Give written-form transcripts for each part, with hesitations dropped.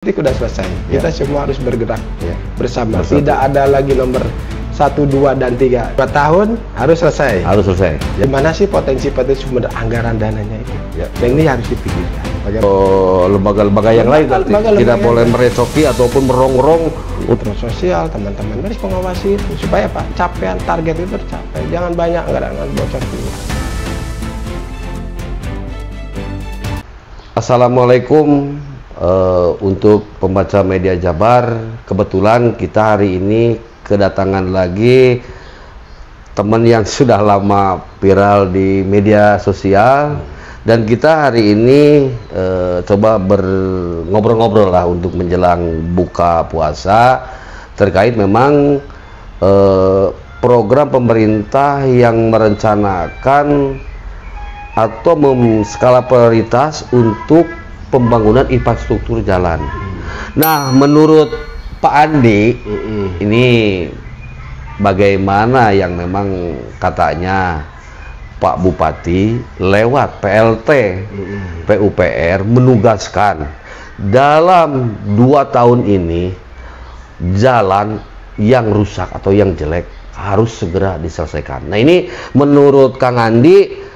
Politik udah selesai, kita semua harus bergerak bersama. Bersatu. Tidak ada lagi nomor 1, 2, dan 3. 2 tahun harus selesai. Harus selesai. Gimana sih potensi-potensi sumber anggaran dananya itu? Dan ini harus dipikirkan. Lembaga-lembaga yang lain tidak boleh merecoki ataupun merongrong Untuk sosial, teman-teman harus mengawasi itu supaya apa? Capaian target itu tercapai. Jangan banyak anggaran bocor keluar. Assalamualaikum. Untuk pembaca media Jabar, kebetulan kita hari ini kedatangan lagi teman yang sudah lama viral di media sosial, dan kita hari ini coba ngobrol-ngobrol lah untuk menjelang buka puasa terkait memang program pemerintah yang merencanakan atau skala prioritas untuk pembangunan infrastruktur jalan. Nah, menurut Pak Andi, ini bagaimana yang memang katanya Pak Bupati lewat PLT PUPR menugaskan dalam 2 tahun ini jalan yang rusak atau yang jelek harus segera diselesaikan. Nah, ini menurut Kang Andi,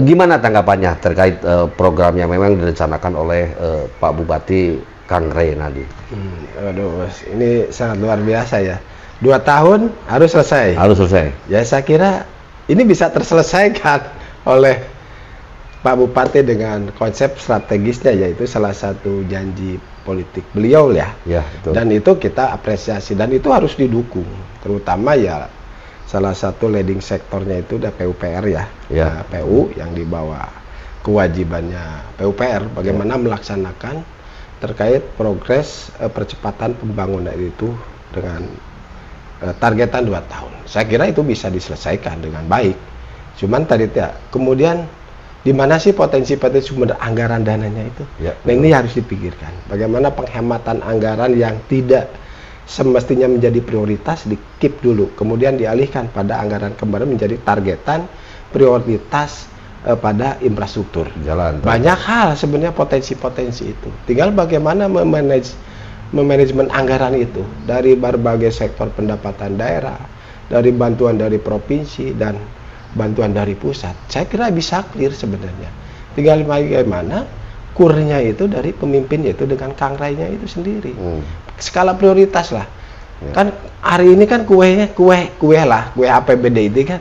gimana tanggapannya terkait program yang memang direncanakan oleh Pak Bupati Kang Reynadi? Aduh, Mas, ini sangat luar biasa ya. 2 tahun harus selesai. Harus selesai. Ya, saya kira ini bisa terselesaikan oleh Pak Bupati dengan konsep strategisnya, yaitu salah satu janji politik beliau ya. Ya, itu. Dan itu kita apresiasi dan itu harus didukung, terutama ya salah satu leading sektornya itu udah PUPR ya. Nah, PU yang dibawa kewajibannya PUPR bagaimana melaksanakan terkait progres percepatan pembangunan itu dengan targetan 2 tahun. Saya kira itu bisa diselesaikan dengan baik. Cuman tadi ya, kemudian di mana sih potensi-potensi sumber anggaran dananya itu? Nah, ini harus dipikirkan. Bagaimana penghematan anggaran yang tidak semestinya menjadi prioritas di-keep dulu, kemudian dialihkan pada anggaran kembali menjadi targetan prioritas pada infrastruktur jalan. Banyak hal sebenarnya potensi-potensi itu, tinggal bagaimana memanajemen anggaran itu dari berbagai sektor pendapatan daerah, dari bantuan dari provinsi dan bantuan dari pusat. Saya kira bisa clear sebenarnya, tinggal bagaimana kurnya itu dari pemimpin, yaitu dengan Kang Ray-nya itu sendiri. Skala prioritas lah. Kan hari ini kan kue APBD itu kan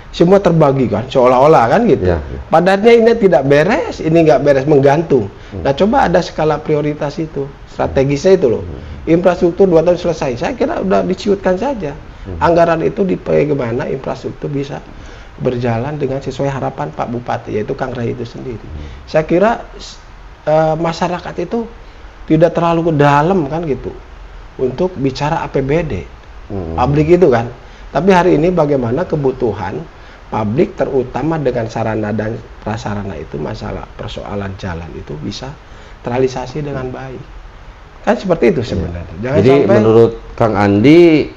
semua terbagi kan, seolah-olah kan gitu. Padatnya ini tidak beres, ini nggak beres, menggantung. Nah, coba ada skala prioritas itu, strategisnya itu loh. Infrastruktur 2 tahun selesai, saya kira udah diciutkan saja. Anggaran itu bagaimana infrastruktur bisa berjalan dengan sesuai harapan Pak Bupati, yaitu Kang Ray itu sendiri. Saya kira masyarakat itu tidak terlalu ke dalam kan gitu untuk bicara APBD publik itu kan. Tapi hari ini bagaimana kebutuhan publik terutama dengan sarana dan prasarana itu, masalah persoalan jalan itu bisa terrealisasi dengan baik. Kan seperti itu sebenarnya. Jangan Jadi sampai menurut Kang Andi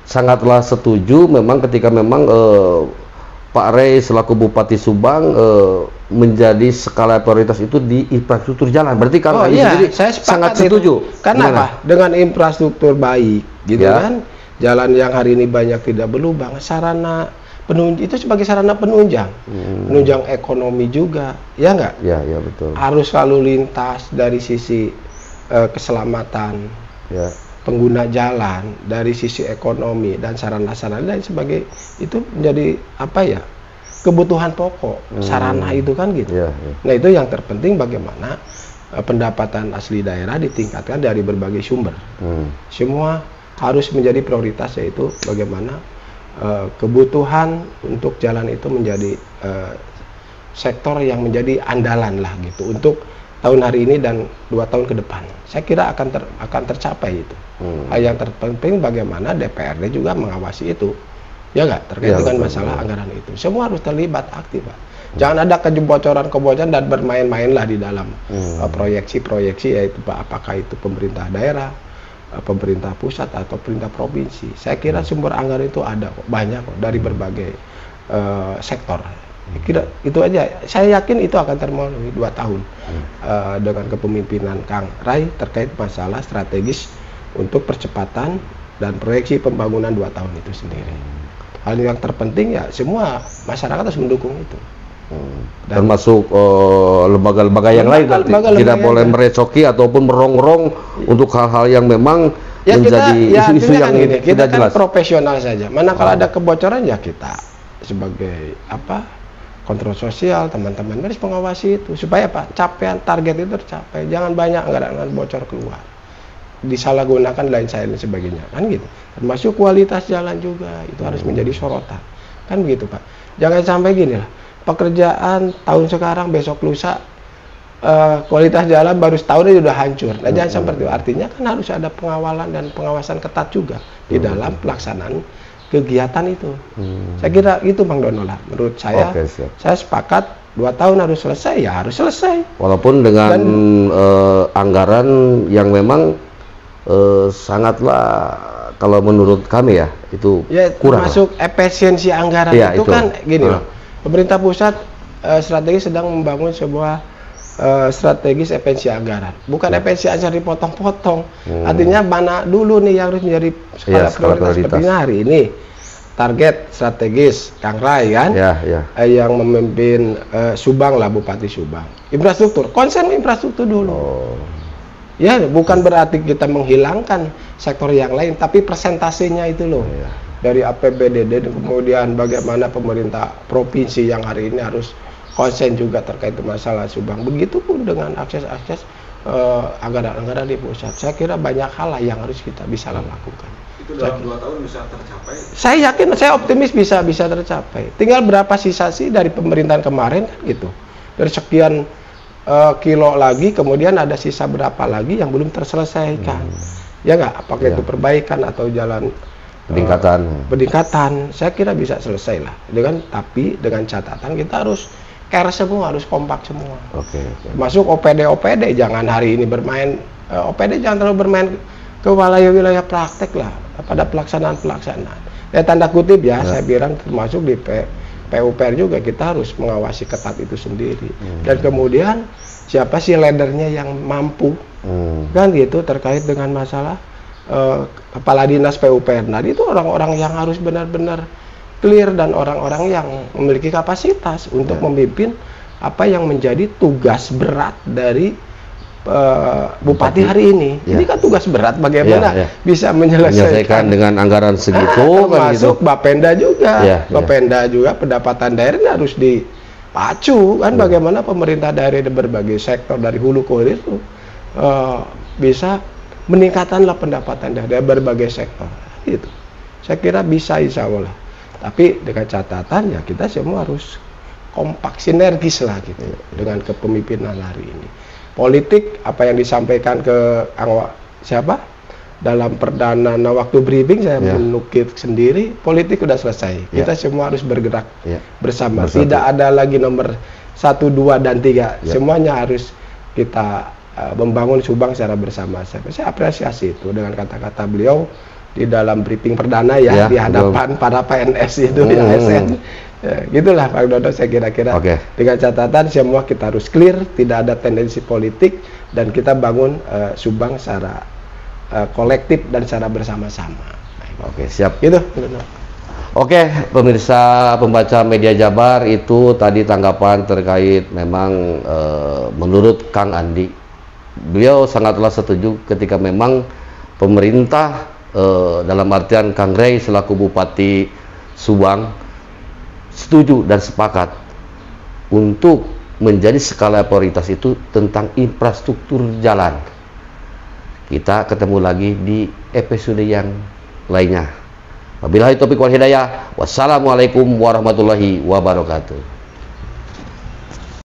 sangatlah setuju memang ketika memang Pak Ray selaku Bupati Subang menjadi skala prioritas itu di infrastruktur jalan. Berarti Kang Andi sendiri saya sangat setuju. Karena apa? Dengan infrastruktur baik, gitu kan? Jalan yang hari ini banyak tidak berlubang, sarana penunjang itu sebagai sarana penunjang, penunjang ekonomi juga, ya nggak? Ya, betul. Arus lalu lintas dari sisi keselamatan, pengguna jalan, dari sisi ekonomi dan sarana-sarana dan sebagai itu menjadi apa ya? Kebutuhan pokok, sarana itu kan gitu. Nah, itu yang terpenting bagaimana pendapatan asli daerah ditingkatkan dari berbagai sumber. Semua harus menjadi prioritas, yaitu bagaimana kebutuhan untuk jalan itu menjadi sektor yang menjadi andalan lah gitu untuk tahun hari ini dan 2 tahun ke depan. Saya kira akan tercapai itu. Yang terpenting bagaimana DPRD juga mengawasi itu. Ya nggak, terkait dengan masalah anggaran itu. Semua harus terlibat aktif, Pak. Jangan ada kebocoran dan bermain-mainlah di dalam proyeksi-proyeksi, yaitu Pak, apakah itu pemerintah daerah, pemerintah pusat atau pemerintah provinsi. Saya kira sumber anggaran itu ada kok, banyak kok dari berbagai sektor. Kira itu aja. Saya yakin itu akan termenuhi 2 tahun dengan kepemimpinan Kang Rai terkait masalah strategis untuk percepatan dan proyeksi pembangunan 2 tahun itu sendiri. Hal yang terpenting ya semua masyarakat harus mendukung itu. Termasuk lembaga-lembaga yang lain tidak boleh merecoki ataupun merongrong untuk hal-hal yang memang ya menjadi isu-isu yang gini, kita kan jelas. Profesional saja. Mana kalau ada kebocoran ya kita sebagai kontrol sosial, teman-teman harus mengawasi itu supaya capaian target itu tercapai. Jangan banyak anggaran bocor keluar, disalahgunakan lain sebagainya, kan gitu. Termasuk kualitas jalan juga itu harus menjadi sorotan, kan begitu Pak. Jangan sampai gini lah, pekerjaan tahun sekarang besok lusa kualitas jalan baru setahun itu udah hancur. Nah jangan seperti itu. Artinya kan harus ada pengawalan dan pengawasan ketat juga di dalam pelaksanaan kegiatan itu. Saya kira itu Bang Dono lah. Menurut saya, saya sepakat 2 tahun harus selesai, ya harus selesai. Walaupun dengan anggaran yang memang sangatlah, kalau menurut kami ya itu ya, kurang. Masuk efisiensi anggaran ya, itu kan gini loh. Pemerintah pusat strategi sedang membangun sebuah strategis efisiensi anggaran, bukan efisiensi anggaran dipotong-potong. Artinya mana dulu nih yang harus menjadi skala prioritas seperti hari ini. Target strategis Kang Rai kan, yang memimpin Subang lah, Bupati Subang. Infrastruktur, konsen infrastruktur dulu. Ya, bukan berarti kita menghilangkan sektor yang lain, tapi persentasenya itu loh. Dari APBD dan kemudian bagaimana pemerintah provinsi yang hari ini harus konsen juga terkait masalah Subang. Begitupun dengan akses-akses anggaran-anggaran di pusat. Saya kira banyak hal yang harus kita bisa lakukan. Itu dalam 2 tahun bisa tercapai? Saya yakin, saya optimis bisa tercapai. Tinggal berapa sisa sih dari pemerintahan kemarin kan gitu. Dari sekian kilo lagi, kemudian ada sisa berapa lagi yang belum terselesaikan. Ya nggak? Apakah itu perbaikan atau jalan peningkatan? Saya kira bisa selesai lah. Tapi dengan catatan kita harus care semua, harus kompak semua. Masuk OPD, jangan hari ini bermain OPD, jangan terlalu bermain ke wilayah praktek lah pada pelaksanaan. Ya tanda kutip ya, saya bilang termasuk di PUPR juga kita harus mengawasi ketat itu sendiri. Dan kemudian siapa sih leadernya yang mampu, kan gitu, terkait dengan masalah kepala dinas PUPR. Nah itu orang-orang yang harus benar-benar clear dan orang-orang yang memiliki kapasitas untuk memimpin apa yang menjadi tugas berat dari Bupati hari ini. Ini kan tugas berat, bagaimana bisa menyelesaikan dengan anggaran segitu, termasuk Bapenda juga. Bapenda juga pendapatan daerah harus dipacu kan, bagaimana pemerintah daerah di berbagai sektor dari hulu ke hilir itu bisa meningkatkanlah pendapatan dari berbagai sektor. Gitu. Saya kira bisa, insya Allah. Tapi dengan catatan ya kita semua harus kompak, sinergis lah gitu dengan kepemimpinan hari ini. Politik apa yang disampaikan ke dalam perdana waktu briefing saya menukir sendiri, politik udah selesai. Kita semua harus bergerak bersama. Tidak ada lagi nomor 1, 2 dan 3. Semuanya harus kita membangun Subang secara bersama. Saya apresiasi itu dengan kata-kata beliau di dalam briefing perdana di hadapan para PNS itu di ASN. Gitulah Pak Dodo, saya kira-kira. Dengan catatan semua kita harus clear, tidak ada tendensi politik, dan kita bangun Subang secara kolektif dan secara bersama-sama. Siap. Gitu. Pemirsa pembaca Media Jabar, itu tadi tanggapan terkait memang menurut Kang Andi, beliau sangatlah setuju ketika memang pemerintah dalam artian Kang Rai selaku Bupati Subang setuju dan sepakat untuk menjadi skala prioritas itu tentang infrastruktur jalan. Kita ketemu lagi di episode yang lainnya. Wabillahi taufiq wal hidayah. Wassalamualaikum warahmatullahi wabarakatuh.